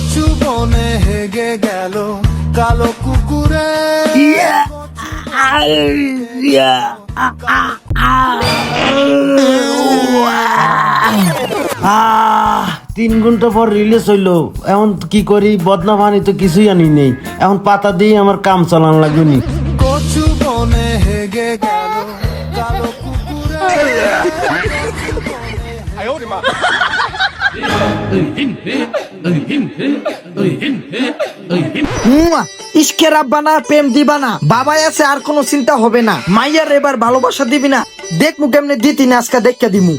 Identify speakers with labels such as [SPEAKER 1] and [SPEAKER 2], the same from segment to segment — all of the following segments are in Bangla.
[SPEAKER 1] কচু বনে হেগে গেল কালো কুকুরে।
[SPEAKER 2] 3 ঘন্টা পর রিলিজ হইলো। এখন কি করি, বদনা পানি তো কিছুই আনি নেই। এখন পাতা দিয়ে আমার কাম চালান লাগবে নি।
[SPEAKER 1] কচু বনে হেগে গেল কালো কুকুরে।
[SPEAKER 3] ইশকের আব্বানা প্রেম দিবানা বাবাই আছে, আর কোনো চিন্তা হবে না। মাইয়ার এবার ভালোবাসা দিবি না, দেখমু কেমনে দিতি না, আজকে দেখে দিমু।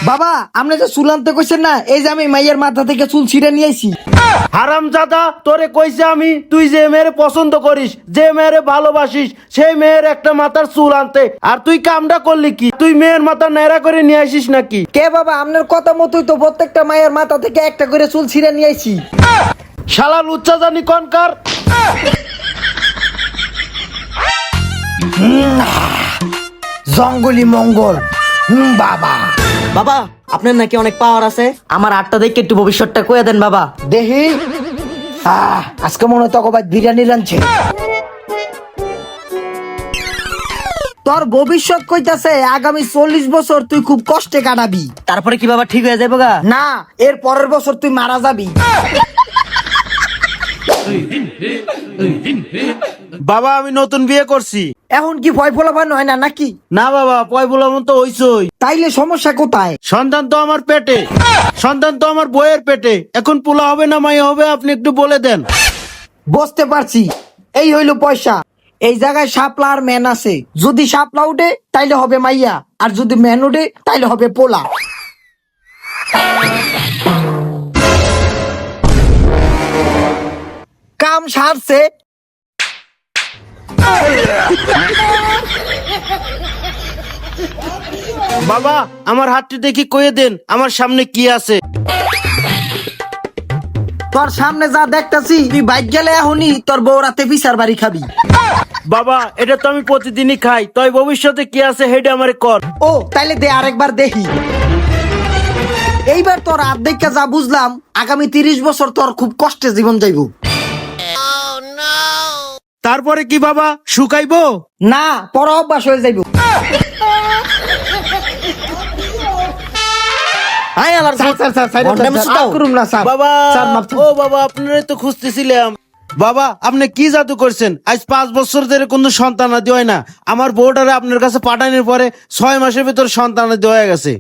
[SPEAKER 3] বাবা আপনি যে চুল আনতে কইছেন না, এই যে আমি মাইয়ার মাথা থেকে চুল ছিঁড়ে নিয়ে আইছি।
[SPEAKER 2] হারামজাদা, তোরে কইছে আমি, তুই যে মেয়েরে পছন্দ করিস, যে মেয়েরে ভালোবাসিস, সেই মেয়ের একটা মাথার চুল আনতে, আর তুই কামটা করলি কি? তুই মেয়ের মাথা ন্যাড়া করে নিয়ে আসিস নাকি?
[SPEAKER 3] কে বাবা, আপনার কথা মতোই তো প্রত্যেকটা মায়ের মাথা থেকে একটা করে চুল ছিঁড়ে নিয়ে আইছি।
[SPEAKER 2] শালা লুচ্চা জানি কনকার।
[SPEAKER 3] জঙ্গলি মঙ্গল। বাবা
[SPEAKER 4] বাবা আপনার নাকি অনেক পাওয়ার আছে, আমার আটটা দেখে একটু ভবিষ্যৎটা কয়ে দেন বাবা।
[SPEAKER 3] দেহি আজকে মনে হয় তোকে ভাই বিরিয়ানি রাঁধছে। তোর ভবিষ্যৎ কইতাছে আগামী 40 বছর তুই খুব কষ্টে কাটাবি।
[SPEAKER 4] তারপরে কি বাবা ঠিক হয়ে যাবে গা?
[SPEAKER 3] না, এর পরের বছর তুই মারা যাবি।
[SPEAKER 2] বাবা আমি নতুন বিয়ে করছি।
[SPEAKER 3] এখন কি ভয় ফলাফান হয় না নাকি?
[SPEAKER 2] না বাবা, পয় বলার মতো হইছই।
[SPEAKER 3] তাইলে সমস্যা কোথায়?
[SPEAKER 2] সন্তান তো আমার পেটে, সন্তান তো আমার বইয়ের পেটে। এখন পোলা হবে না মাই হবে, আপনি একটু বলে দেন।
[SPEAKER 3] বুঝতে পারছি, এই হইল পয়সা। এই জায়গায় শাপলা আর ম্যান আছে। যদি শাপলা উঠে তাইলে হবে মাইয়া, আর যদি ম্যান উঠে তাইলে হবে পোলা। কাম সারছে।
[SPEAKER 2] বাবা আমার হাতটি দেখি কয়ে দেন, আমার সামনে কি আছে।
[SPEAKER 3] তোর সামনে যা দেখতাছি, তুই বাইক গেলে এখনই তোর বউ রাতে বিচার বাড়ি খাবি।
[SPEAKER 2] বাবা এটা তো আমি প্রতিদিনই খাই, তাই ভবিষ্যতে কি আছে হেডে আমারে কর।
[SPEAKER 3] ও তাইলে দে আরেকবার দেখি। এইবার তোর হাত দেখা যা বুঝলাম, আগামী 30 বছর তোর খুব কষ্টে জীবন যাইব।
[SPEAKER 2] তারপরে কি বাবা, শুকাইবো?
[SPEAKER 3] না, পর অভ্যাস হয়ে যাইব।
[SPEAKER 2] বাবা ও বাবা, আপনারাই তো খুঁজতেছিলাম। বাবা আপনি কি জাদু করছেন? আজ 5 বছর ধরে কোনো সন্তানাদি হয় না। আমার বউটারে আপনার কাছে পাঠানোর পরে 6 মাসের ভিতর সন্তানাদি হয়ে গেছে।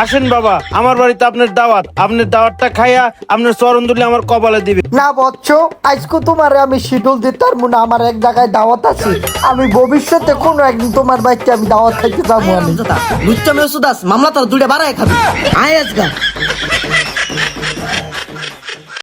[SPEAKER 2] আসেন বাবা, আমার বাড়িতে আপনার দাওয়াত। আপনার দাওয়াতটা খাইয়া আপনার চরণ দুলে আমার কপালে দিবে।
[SPEAKER 3] না বচ্চ, আজকে তোমার আমি শিডিউল দিতে পারবো না। আমার এক জায়গায় দাওয়াত আছে, আমি ভবিষ্যতে কোনো একদিন তোমার বাড়িতে আমি দাওয়াত খাইতে যাবো। আমি
[SPEAKER 4] লুচ্চা মেয়ে সুদাস মামলা তোর দুইটা বাড়ায় খাবি। আয় আজকা